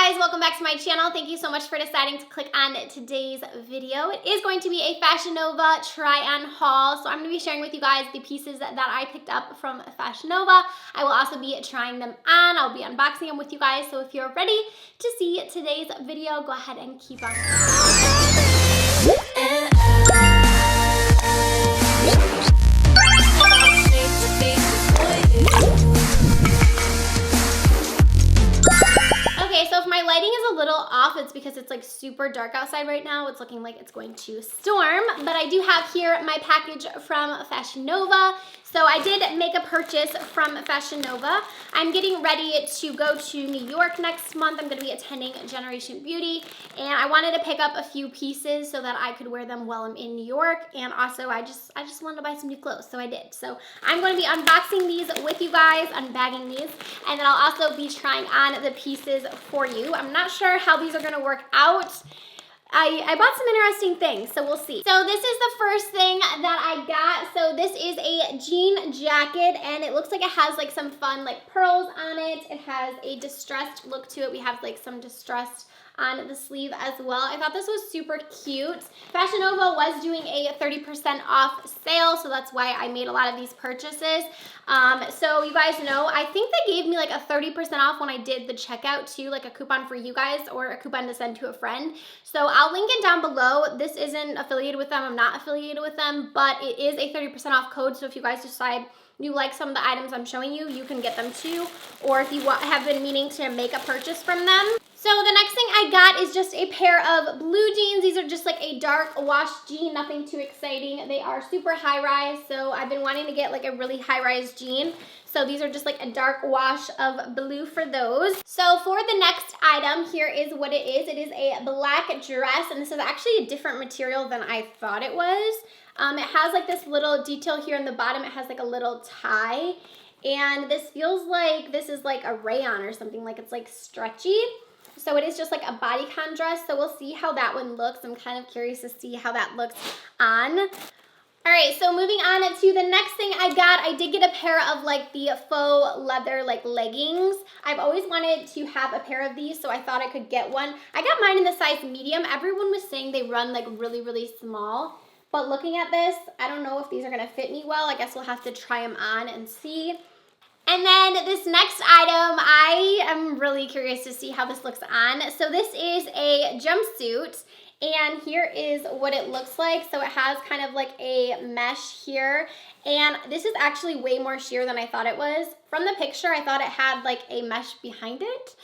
guys, welcome back to my channel. Thank you so much for deciding to click on today's video. It is going to be a Fashion Nova try-on haul, so I'm going to be sharing with you guys the pieces that I picked up from Fashion Nova. I will also be trying them on. I'll be unboxing them with you guys, so if you're ready to see today's video, go ahead and keep on. So if my lighting is a little off, it's because it's like super dark outside right now. It's looking like it's going to storm, but I do have here my package from Fashion Nova. So I did make a purchase from Fashion Nova. I'm getting ready to go to New York next month. I'm going to be attending Generation Beauty, and I wanted to pick up a few pieces so that I could wear them while I'm in New York. And also I just wanted to buy some new clothes, so I did. So I'm going to be unboxing these with you guys, unbagging these, and then I'll also be trying on the pieces for you. I'm not sure how these are going to work out. I bought some interesting things, so we'll see. So this is the first thing that I got. So this is a jean jacket, and it looks like it has like some fun like pearls on it. It has a distressed look to it. We have like some distressed on the sleeve as well. I thought this was super cute. Fashion Nova was doing a 30% off sale, so that's why I made a lot of these purchases. So you guys know, I think they gave me like a 30% off when I did the checkout too, like a coupon for you guys or a coupon to send to a friend. So I'll link it down below. This isn't affiliated with them. I'm not affiliated with them, but it is a 30% off code. So if you guys decide you like some of the items I'm showing you, you can get them too. Or if you have been meaning to make a purchase from them. So the next thing I got is just a pair of blue jeans. These are just like a dark wash jean, nothing too exciting. They are super high rise, so I've been wanting to get like a really high rise jean. So these are just like a dark wash of blue for those. So for the next item, here is what it is. It is a black dress, and this is actually a different material than I thought it was. It has like this little detail here in the bottom. It has like a little tie, and this feels like this is like a rayon or something, like it's like stretchy. So it is just like a bodycon dress, so we'll see how that one looks. I'm kind of curious to see how that looks on. All right, so moving on to the next thing I got, I did get a pair of like the faux leather like leggings. I've always wanted to have a pair of these, so I thought I could get one. I got mine in the size medium. Everyone was saying they run like really, really small, but looking at this, I don't know if these are gonna fit me well. I guess we'll have to try them on and see. And then this next item, I am really curious to see how this looks on. So this is a jumpsuit, and here is what it looks like. So it has kind of like a mesh here, and this is actually way more sheer than I thought it was. From the picture, I thought it had like a mesh behind it.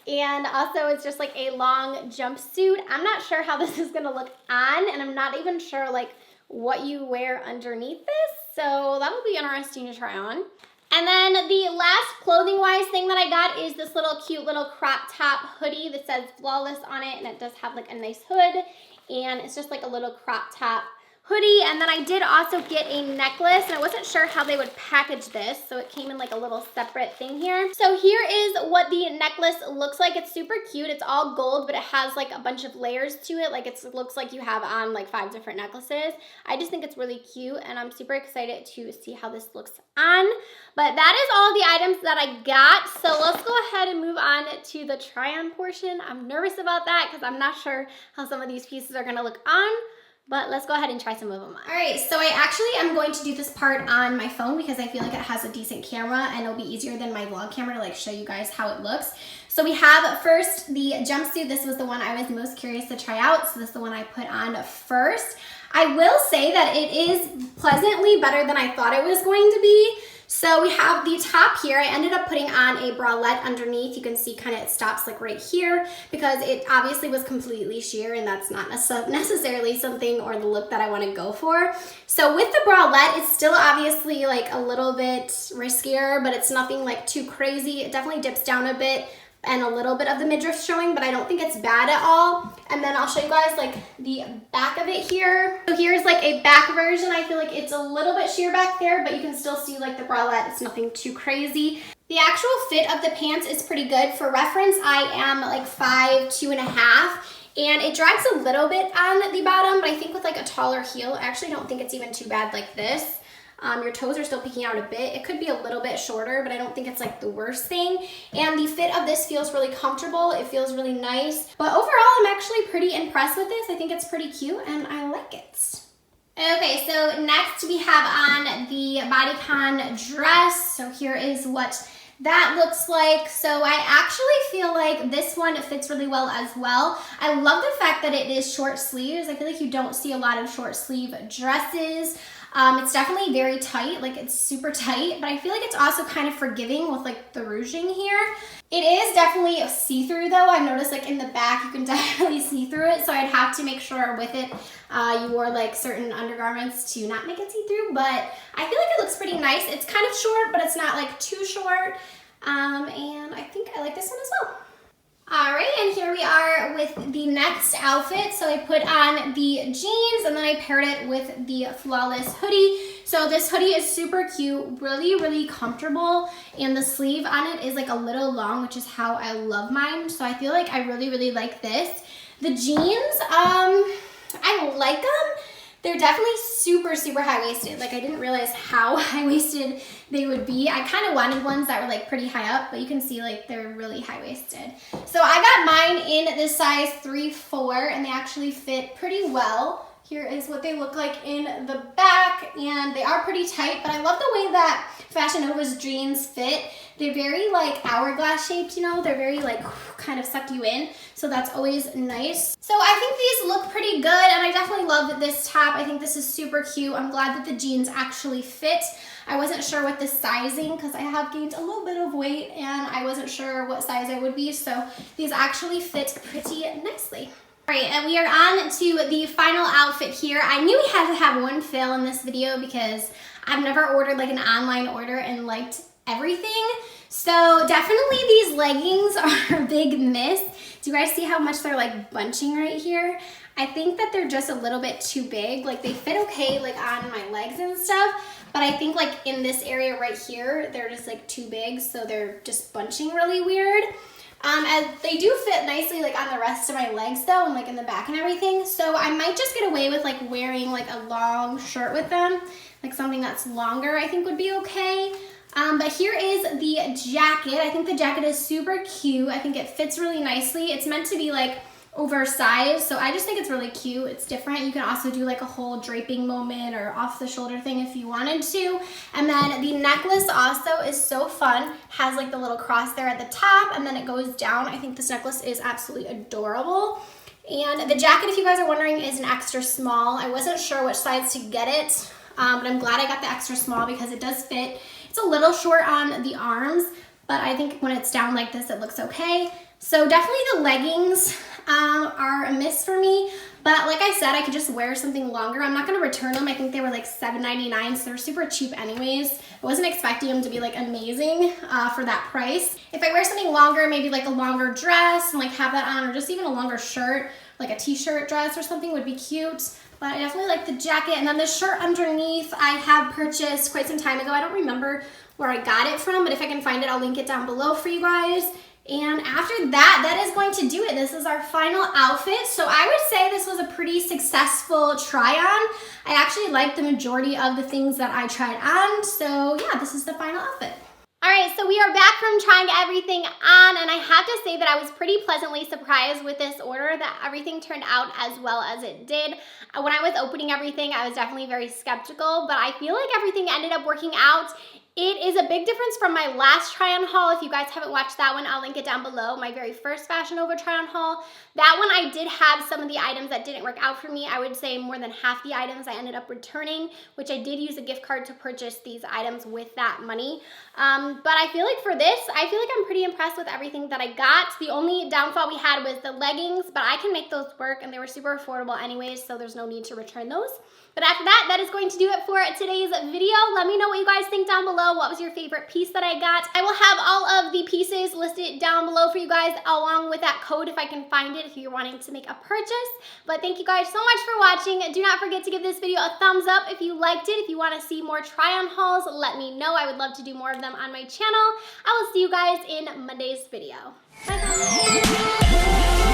And also it's just like a long jumpsuit. I'm not sure how this is gonna look on, and I'm not even sure like what you wear underneath this. So that'll be interesting to try on. And then the last clothing-wise thing that I got is this little cute little crop top hoodie that says Flawless on it, and it does have like a nice hood, and it's just like a little crop top hoodie. And then I did also get a necklace, and I wasn't sure how they would package this, so it came in like a little separate thing here. So here is what the necklace looks like. It's super cute. It's all gold, but it has like a bunch of layers to it. Like it looks like you have on like 5 different necklaces. I just think it's really cute, and I'm super excited to see how this looks on. But that is all the items that I got. So let's go ahead and move on to the try-on portion. I'm nervous about that because I'm not sure how some of these pieces are gonna look on. But let's go ahead and try some of them on. All right, so I actually am going to do this part on my phone because I feel like it has a decent camera, and it'll be easier than my vlog camera to like show you guys how it looks. So we have first the jumpsuit. This was the one I was most curious to try out, so this is the one I put on first. I will say that it is pleasantly better than I thought it was going to be. So we have the top here. I ended up putting on a bralette underneath. You can see kind of it stops like right here because it obviously was completely sheer, and that's not necessarily something or the look that I want to go for. So with the bralette, it's still obviously like a little bit riskier, but it's nothing like too crazy. It definitely dips down a bit and a little bit of the midriff showing, but I don't think it's bad at all. And then I'll show you guys like the back of it here. So here's like a back version. I feel like it's a little bit sheer back there, but you can still see like the bralette. It's nothing too crazy. The actual fit of the pants is pretty good. For reference, I am like 5'2½", and it drags a little bit on the bottom, but I think with like a taller heel, I actually don't think it's even too bad like this. your toes are still peeking out a bit. It could be a little bit shorter, but I don't think it's like the worst thing. And the fit of this feels really comfortable. It feels really nice. But overall, I'm actually pretty impressed with this. I think it's pretty cute and I like it. Okay, so next we have on the bodycon dress. So here is what that looks like. So I actually feel like this one fits really well as well. I love the fact that it is short sleeves. I feel like you don't see a lot of short sleeve dresses. It's definitely very tight, like it's super tight, but I feel like it's also kind of forgiving with like the ruching here. It is definitely see-through though. I've noticed like in the back you can definitely see through it, so I'd have to make sure with it you wore like certain undergarments to not make it see-through, but I feel like it looks pretty nice. It's kind of short, but it's not like too short, and I think I like this one as well. All right, and here we are with the next outfit. So I put on the jeans and then I paired it with the Flawless hoodie. So this hoodie is super cute, really, really comfortable. And the sleeve on it is like a little long, which is how I love mine. So I feel like I really, really like this. The jeans, I like them. They're definitely super, super high-waisted. Like I didn't realize how high-waisted they would be. I kind of wanted ones that were like pretty high up, but you can see like they're really high-waisted. So I got mine in this size 3-4 and they actually fit pretty well. Here is what they look like in the back, and they are pretty tight, but I love the way that Fashion Nova's jeans fit. They're very like hourglass shaped, you know? They're very like kind of suck you in, so that's always nice. So I think these look pretty good, and I definitely love this top. I think this is super cute. I'm glad that the jeans actually fit. I wasn't sure with the sizing because I have gained a little bit of weight, and I wasn't sure what size I would be, so these actually fit pretty nicely. All right, and we are on to the final outfit here. I knew we had to have one fail in this video because I've never ordered like an online order and liked everything. So definitely these leggings are a big miss. Do you guys see how much they're like bunching right here? I think that they're just a little bit too big. Like they fit okay like on my legs and stuff, but I think like in this area right here, they're just like too big, so they're just bunching really weird. And they do fit nicely like on the rest of my legs though, and like in the back and everything. So I might just get away with like wearing like a long shirt with them, like something that's longer I think would be okay. But here is the jacket. I think the jacket is super cute. I think it fits really nicely. It's meant to be like oversized, so I just think it's really cute. It's different. You can also do like a whole draping moment or off the shoulder thing if you wanted to. And then the necklace also is so fun. Has like the little cross there at the top and then it goes down. I think this necklace is absolutely adorable. And the jacket, if you guys are wondering, is an extra small. I wasn't sure which size to get it, but I'm glad I got the extra small because it does fit. It's a little short on the arms, but I think when it's down like this, it looks okay. So definitely the leggings are a miss for me, but like I said, I could just wear something longer. I'm not gonna return them. I think they were like $7.99, so they're super cheap anyways. I wasn't expecting them to be like amazing for that price. If I wear something longer, maybe like a longer dress and like have that on, or just even a longer shirt, like a t-shirt dress or something would be cute. But I definitely like the jacket. And then the shirt underneath I have purchased quite some time ago. I don't remember where I got it from, but if I can find it, I'll link it down below for you guys. And after that, that is going to do it. This is our final outfit. So I would say this was a pretty successful try on. I actually liked the majority of the things that I tried on. So yeah, this is the final outfit. All right, so we are back from trying everything on, and I have to say that I was pretty pleasantly surprised with this order, that everything turned out as well as it did. When I was opening everything, I was definitely very skeptical, but I feel like everything ended up working out. It is a big difference from my last try-on haul. If you guys haven't watched that one, I'll link it down below, my very first Fashion Nova try-on haul. That one, I did have some of the items that didn't work out for me. I would say more than half the items I ended up returning, which I did use a gift card to purchase these items with that money. But I feel like for this, I feel like I'm pretty impressed with everything that I got. The only downfall we had was the leggings, but I can make those work, and they were super affordable anyways, so there's no need to return those. But after that, that is going to do it for today's video. Let me know what you guys think down below. What was your favorite piece that I got? I will have all of the pieces listed down below for you guys, along with that code if I can find it, if you're wanting to make a purchase. But thank you guys so much for watching. Do not forget to give this video a thumbs up if you liked it. If you want to see more try-on hauls, let me know. I would love to do more of them on my channel. I will see you guys in Monday's video. Bye guys.